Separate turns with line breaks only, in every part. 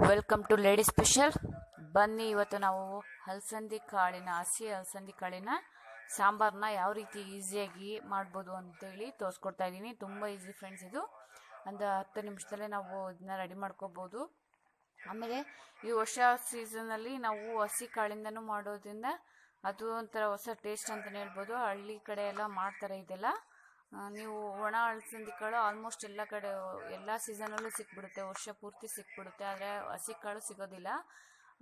Welcome to lady special. ಬನ್ನಿ, ಇವತ್ತು ನಾವು ಹಸಿ ಅಲಸಂದಿ ಕಾಳಿನ ಸಾಂಬಾರನ್ನ ಯಾವ ರೀತಿ ಈಸಿಯಾಗಿ ಮಾಡ್ಬೋದು ಅಂತೇಳಿ ತೋರಿಸ್ಕೊಡ್ತಾ ಇದ್ದೀನಿ. ತುಂಬ ಈಸಿ ಫ್ರೆಂಡ್ಸ್, ಇದು ಒಂದು 10 ನಿಮಿಷದಲ್ಲೇ ನಾವು ಇದನ್ನ ರೆಡಿ ಮಾಡ್ಕೋಬೋದು. ಆಮೇಲೆ ಈ ವರ್ಷ ಸೀಸನಲ್ಲಿ ನಾವು ಹಸಿ ಕಾಳಿಂದನೂ ಮಾಡೋದ್ರಿಂದ ಅದು ಒಂಥರ ಹೊಸ ಟೇಸ್ಟ್ ಅಂತಲೇ ಹೇಳ್ಬೋದು. ಹಳ್ಳಿ ಕಡೆ ಎಲ್ಲ ಮಾಡ್ತಾರೆ ಇದೆಲ್ಲ. ನೀವು ಒಣ ಅಲಸಂದಿ ಕಾಳು ಆಲ್ಮೋಸ್ಟ್ ಎಲ್ಲ ಕಡೆ ಎಲ್ಲ ಸೀಸನಲ್ಲೂ ಸಿಕ್ಬಿಡುತ್ತೆ, ವರ್ಷ ಪೂರ್ತಿ ಸಿಕ್ಬಿಡುತ್ತೆ. ಆದರೆ ಹಸಿ ಕಾಳು ಸಿಗೋದಿಲ್ಲ.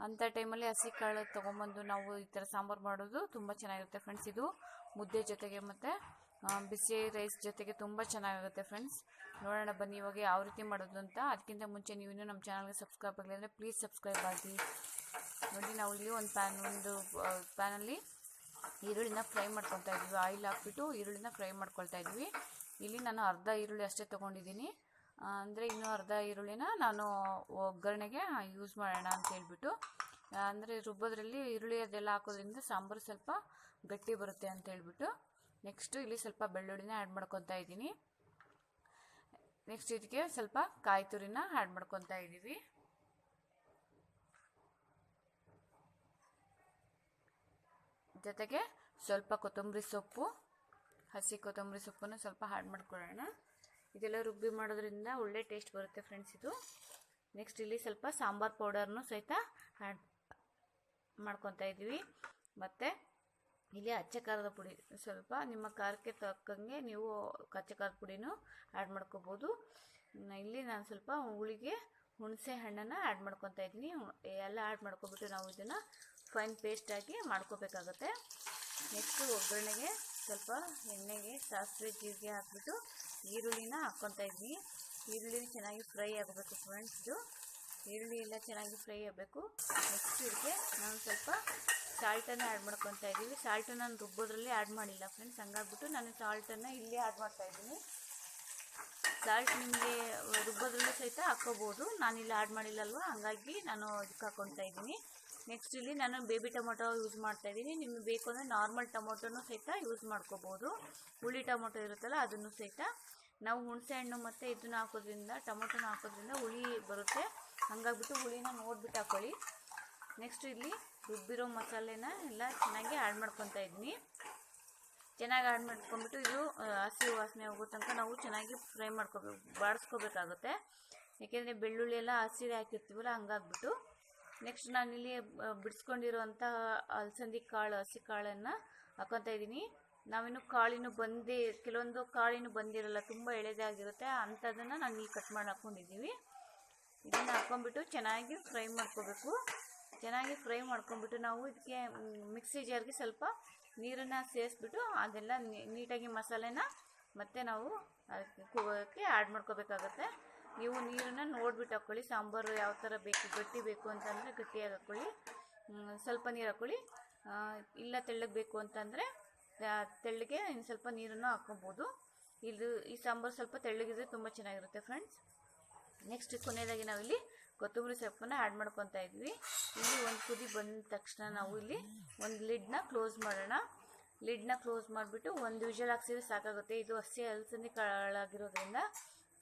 ಅಂಥ ಟೈಮಲ್ಲಿ ಹಸಿ ಕಾಳು ತೊಗೊಂಬಂದು ನಾವು ಈ ಥರ ಸಾಂಬಾರು ಮಾಡೋದು ತುಂಬ ಚೆನ್ನಾಗಿರುತ್ತೆ ಫ್ರೆಂಡ್ಸ್. ಇದು ಮುದ್ದೆ ಜೊತೆಗೆ ಮತ್ತು ಬಿಸಿ ರೈಸ್ ಜೊತೆಗೆ ತುಂಬ ಚೆನ್ನಾಗಿರುತ್ತೆ ಫ್ರೆಂಡ್ಸ್. ನೋಡೋಣ ಬನ್ನಿ ಇವಾಗ ಯಾವ ರೀತಿ ಮಾಡೋದು ಅಂತ. ಅದಕ್ಕಿಂತ ಮುಂಚೆ ನೀವು ಇನ್ನೂ ನಮ್ಮ ಚಾನಲ್ಗೆ ಸಬ್ಸ್ಕ್ರೈಬ್ ಆಗಲಿ ಅಂದರೆ ಪ್ಲೀಸ್ ಸಬ್ಸ್ಕ್ರೈಬ್ ಆಗಿ. ನೋಡಿ, ನಾವು ಇಲ್ಲಿ ಒಂದು ಪ್ಯಾನಲ್ಲಿ ಈರುಳ್ಳಿನ ಫ್ರೈ ಮಾಡ್ಕೊತಾ ಇದ್ವಿ. ಆಯಿಲ್ ಹಾಕ್ಬಿಟ್ಟು ಈರುಳ್ಳಿನ ಫ್ರೈ ಮಾಡ್ಕೊಳ್ತಾ ಇದ್ವಿ. ಇಲ್ಲಿ ನಾನು ಅರ್ಧ ಈರುಳ್ಳಿ ಅಷ್ಟೇ ತೊಗೊಂಡಿದ್ದೀನಿ. ಅಂದರೆ ಇನ್ನೂ ಅರ್ಧ ಈರುಳ್ಳಿನ ನಾನು ಒಗ್ಗರಣೆಗೆ ಯೂಸ್ ಮಾಡೋಣ ಅಂತ ಹೇಳ್ಬಿಟ್ಟು, ಅಂದರೆ ರುಬ್ಬೋದ್ರಲ್ಲಿ ಈರುಳ್ಳಿ ಅದೆಲ್ಲ ಹಾಕೋದ್ರಿಂದ ಸಾಂಬಾರು ಸ್ವಲ್ಪ ಗಟ್ಟಿ ಬರುತ್ತೆ ಅಂತ ಹೇಳ್ಬಿಟ್ಟು. ನೆಕ್ಸ್ಟು ಇಲ್ಲಿ ಸ್ವಲ್ಪ ಬೆಳ್ಳುಳ್ಳಿನ ಆ್ಯಡ್ ಮಾಡ್ಕೊತಾ ಇದ್ದೀನಿ. ನೆಕ್ಸ್ಟ್ ಇದಕ್ಕೆ ಸ್ವಲ್ಪ ಕಾಯಿ ತುರಿನ ಆ್ಯಡ್ ಮಾಡ್ಕೊತಾ ಇದ್ದೀವಿ. ಜೊತೆಗೆ ಸ್ವಲ್ಪ ಕೊತ್ತಂಬರಿ ಸೊಪ್ಪು, ಹಸಿ ಕೊತ್ತಂಬರಿ ಸೊಪ್ಪನ್ನು ಸ್ವಲ್ಪ ಆ್ಯಡ್ ಮಾಡ್ಕೊಳ್ಳೋಣ. ಇದೆಲ್ಲ ರುಬ್ಬಿ ಮಾಡೋದ್ರಿಂದ ಒಳ್ಳೆ ಟೇಸ್ಟ್ ಬರುತ್ತೆ ಫ್ರೆಂಡ್ಸ್ ಇದು. ನೆಕ್ಸ್ಟ್ ಇಲ್ಲಿ ಸ್ವಲ್ಪ ಸಾಂಬಾರು ಪೌಡರ್ನು ಸಹಿತ ಆ್ಯಡ್ ಮಾಡ್ಕೊತಾ ಇದ್ದೀವಿ. ಮತ್ತು ಇಲ್ಲಿ ಅಚ್ಚ ಖಾರದ ಪುಡಿ ಸ್ವಲ್ಪ ನಿಮ್ಮ ಖಾರಕ್ಕೆ ತಕ್ಕಂಗೆ ನೀವು ಅಚ್ಚ ಖಾರದ ಪುಡಿನೂ ಆ್ಯಡ್ ಮಾಡ್ಕೋಬೋದು. ಇಲ್ಲಿ ನಾನು ಸ್ವಲ್ಪ ಹುಳಿಗೆ ಹುಣಸೆ ಹಣ್ಣನ್ನು ಆ್ಯಡ್ ಮಾಡ್ಕೊತಾ ಇದ್ದೀನಿ. ಎಲ್ಲ ಆ್ಯಡ್ ಮಾಡ್ಕೊಬಿಟ್ಟು ನಾವು ಇದನ್ನು ಫೈನ್ ಪೇಸ್ಟಾಗಿ ಮಾಡ್ಕೋಬೇಕಾಗತ್ತೆ. ನೆಕ್ಸ್ಟು ಒಗ್ಗರಣೆಗೆ ಸ್ವಲ್ಪ ಎಣ್ಣೆಗೆ ಸಾಸಿವೆ ಜೀರಿಗೆ ಹಾಕ್ಬಿಟ್ಟು ಈರುಳ್ಳಿನ ಹಾಕ್ಕೊತಾ ಇದ್ವಿ. ಈರುಳ್ಳಿ ಚೆನ್ನಾಗಿ ಫ್ರೈ ಆಗಬೇಕು ಫ್ರೆಂಡ್ಸ್. ಇದು ಈರುಳ್ಳಿ ಎಲ್ಲ ಚೆನ್ನಾಗಿ ಫ್ರೈ ಆಗಬೇಕು. ನೆಕ್ಸ್ಟ್ ಇದಕ್ಕೆ ನಾನು ಸ್ವಲ್ಪ ಸಾಲ್ಟನ್ನು ಆ್ಯಡ್ ಮಾಡ್ಕೊತಾ ಇದ್ದೀವಿ. ಸಾಲ್ಟನ್ನು ನಾನು ರುಬ್ಬೋದ್ರಲ್ಲಿ ಆ್ಯಡ್ ಮಾಡಿಲ್ಲ ಫ್ರೆಂಡ್ಸ್, ಹಂಗಾಗ್ಬಿಟ್ಟು ನಾನು ಸಾಲ್ಟನ್ನು ಇಲ್ಲಿ ಆ್ಯಡ್ ಮಾಡ್ತಾ ಇದ್ದೀನಿ. ಸಾಲ್ಟ್ ನಿಮಗೆ ರುಬ್ಬೋದ್ರಲ್ಲೂ ಸಹಿತ ಹಾಕ್ಕೋಬೋದು, ನಾನಿಲ್ಲಿ ಆ್ಯಡ್ ಮಾಡಿಲ್ಲಲ್ವ, ಹಂಗಾಗಿ ನಾನು ಇದಕ್ಕೆ ಹಾಕ್ಕೊತಾ ಇದ್ದೀನಿ. ನೆಕ್ಸ್ಟ್ ಇಲ್ಲಿ ನಾನು ಬೇಬಿ ಟೊಮೊಟೊ ಯೂಸ್ ಮಾಡ್ತಾ ಇದ್ದೀನಿ. ನಿಮಗೆ ಬೇಕು ಅಂದರೆ ನಾರ್ಮಲ್ ಟೊಮೊಟೊನೂ ಸಹಿತ ಯೂಸ್ ಮಾಡ್ಕೋಬೋದು. ಹುಳಿ ಟೊಮೊಟೊ ಇರುತ್ತಲ್ಲ ಅದನ್ನು ಸಹಿತ. ನಾವು ಹುಣಸೆ ಹಣ್ಣು ಮತ್ತು ಇದನ್ನು ಹಾಕೋದ್ರಿಂದ, ಟೊಮೊಟೊನ ಹಾಕೋದ್ರಿಂದ ಹುಳಿ ಬರುತ್ತೆ, ಹಂಗಾಗ್ಬಿಟ್ಟು ಹುಳಿನ ನೋಡ್ಬಿಟ್ಟು ಹಾಕ್ಕೊಳ್ಳಿ. ನೆಕ್ಸ್ಟ್ ಇಲ್ಲಿ ರುಬ್ಬಿರೋ ಮಸಾಲೆನ ಎಲ್ಲ ಚೆನ್ನಾಗಿ ಆ್ಯಡ್ ಮಾಡ್ಕೊತಾ ಇದ್ದೀನಿ. ಚೆನ್ನಾಗಿ ಆ್ಯಡ್ ಮಾಡ್ಕೊಂಡ್ಬಿಟ್ಟು ಇದು ಹಸಿ ವಾಸನೆ ಹೋಗೋ ತನಕ ನಾವು ಚೆನ್ನಾಗಿ ಫ್ರೈ ಬಾಡಿಸ್ಕೋಬೇಕಾಗುತ್ತೆ. ಏಕೆಂದರೆ ಬೆಳ್ಳುಳ್ಳಿ ಎಲ್ಲ ಹಸಿದೆ ಹಾಕಿರ್ತೀವಲ್ಲ, ಹಂಗಾಗ್ಬಿಟ್ಟು. ನೆಕ್ಸ್ಟ್ ನಾನಿಲ್ಲಿ ಬಿಡಿಸ್ಕೊಂಡಿರುವಂಥ ಅಲಸಂದಿ ಕಾಳು, ಹಸಿ ಕಾಳನ್ನು ಹಾಕ್ಕೊತಾ ಇದ್ದೀನಿ. ನಾವಿನ್ನು ಕಾಳಿನೂ ಕೆಲವೊಂದು ಕಾಳಿನೂ ಬಂದಿರಲ್ಲ, ತುಂಬ ಎಳೆದಾಗಿರುತ್ತೆ, ಅಂಥದ್ದನ್ನು ನಾನು ಇಲ್ಲಿ ಕಟ್ ಮಾಡಿ ಹಾಕ್ಕೊಂಡಿದ್ದೀವಿ. ಇದನ್ನು ಹಾಕ್ಕೊಂಡ್ಬಿಟ್ಟು ಚೆನ್ನಾಗಿ ಫ್ರೈ ಮಾಡ್ಕೋಬೇಕು. ಚೆನ್ನಾಗಿ ಫ್ರೈ ಮಾಡ್ಕೊಂಡ್ಬಿಟ್ಟು ನಾವು ಇದಕ್ಕೆ ಮಿಕ್ಸಿ ಜಾರ್ಗೆ ಸ್ವಲ್ಪ ನೀರನ್ನು ಸೇರಿಸ್ಬಿಟ್ಟು ಅದೆಲ್ಲ ನೀಟಾಗಿ ಮಸಾಲೆನ ಮತ್ತೆ ನಾವು ಅದಕ್ಕೆ ಆ್ಯಡ್ ಮಾಡ್ಕೋಬೇಕಾಗತ್ತೆ. ನೀವು ನೀರನ್ನು ನೋಡಿಬಿಟ್ಟು ಹಾಕ್ಕೊಳ್ಳಿ. ಸಾಂಬಾರು ಯಾವ ಥರ ಬೇಕು, ಗಟ್ಟಿ ಬೇಕು ಅಂತಂದರೆ ಗಟ್ಟಿಯಾಗಿ ಹಾಕ್ಕೊಳ್ಳಿ, ಸ್ವಲ್ಪ ನೀರು ಹಾಕ್ಕೊಳ್ಳಿ. ಇಲ್ಲ ತೆಳ್ಳಗೆ ಬೇಕು ಅಂತಂದರೆ ತೆಳ್ಳಗೆ ಇನ್ನು ಸ್ವಲ್ಪ ನೀರನ್ನು ಹಾಕ್ಕೊಬೋದು. ಈ ಸಾಂಬಾರು ಸ್ವಲ್ಪ ತೆಳ್ಳಗಿದ್ರೆ ತುಂಬ ಚೆನ್ನಾಗಿರುತ್ತೆ ಫ್ರೆಂಡ್ಸ್. ನೆಕ್ಸ್ಟ್ ಕೊನೆಯದಾಗಿ ನಾವಿಲ್ಲಿ ಕೊತ್ತಂಬರಿ ಸೊಪ್ಪನ್ನು ಆ್ಯಡ್ ಮಾಡ್ಕೊತಾ ಇದ್ವಿ. ಇಲ್ಲಿ ಒಂದು ಕುದಿ ಬಂದ ತಕ್ಷಣ ನಾವು ಇಲ್ಲಿ ಒಂದು ಲಿಡ್ನ ಕ್ಲೋಸ್ ಮಾಡೋಣ. ಲಿಡ್ನ ಕ್ಲೋಸ್ ಮಾಡಿಬಿಟ್ಟು ಒಂದು ವಿಷಲ್ ಹಾಕ್ಸಿದ್ರೆ ಸಾಕಾಗುತ್ತೆ. ಇದು ಹಸಿ ಅಲಸಂದಿ ಕಾಳಾಗಿರೋದ್ರಿಂದ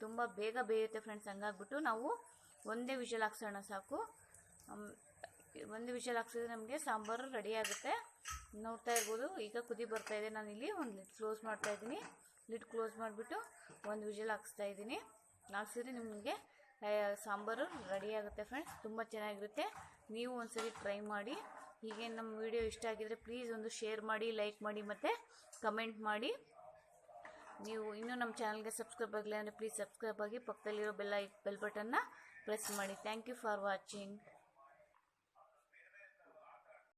ತುಂಬ ಬೇಗ ಬೇಯುತ್ತೆ ಫ್ರೆಂಡ್ಸ್, ಹಂಗಾಗ್ಬಿಟ್ಟು ನಾವು ಒಂದೇ ವಿಷಲ್ ಹಾಕ್ಸೋಣ ಸಾಕು. ಒಂದು ವಿಷಲ್ ಹಾಕ್ಸಿದ್ರೆ ನಮಗೆ ಸಾಂಬಾರು ರೆಡಿ ಆಗುತ್ತೆ. ನೋಡ್ತಾ ಇರ್ಬೋದು, ಈಗ ಕುದಿ ಬರ್ತಾ ಇದೆ. ನಾನಿಲ್ಲಿ ಒಂದು ಲಿಡ್ ಕ್ಲೋಸ್ ಮಾಡ್ತಾ ಇದ್ದೀನಿ. ಲಿಡ್ ಕ್ಲೋಸ್ ಮಾಡಿಬಿಟ್ಟು ಒಂದು ವಿಷಲ್ ಹಾಕ್ಸ್ತಾ ಇದ್ದೀನಿ. ಹಾಕ್ಸಿದ್ರೆ ನಿಮಗೆ ಸಾಂಬಾರು ರೆಡಿ ಆಗುತ್ತೆ ಫ್ರೆಂಡ್ಸ್, ತುಂಬ ಚೆನ್ನಾಗಿರುತ್ತೆ. ನೀವು ಒಂದ್ಸರಿ ಟ್ರೈ ಮಾಡಿ. ಹೀಗೆ ನಮ್ಮ ವಿಡಿಯೋ ಇಷ್ಟ ಆಗಿದರೆ ಪ್ಲೀಸ್ ಒಂದು ಶೇರ್ ಮಾಡಿ, ಲೈಕ್ ಮಾಡಿ ಮತ್ತು ಕಮೆಂಟ್ ಮಾಡಿ. ನೀವು ಇನ್ನೂ ನಮ್ಮ ಚಾನಲ್ಗೆ ಸಬ್ಸ್ಕ್ರೈಬ್ ಆಗಲಿ ಅಂದರೆ ಪ್ಲೀಸ್ ಸಬ್ಸ್ಕ್ರೈಬ್ ಆಗಿ, ಪಕ್ಕದಲ್ಲಿರೋ ಬೆಲ್ ಬಟನ್ನ ಪ್ರೆಸ್ ಮಾಡಿ. Thank you for watching.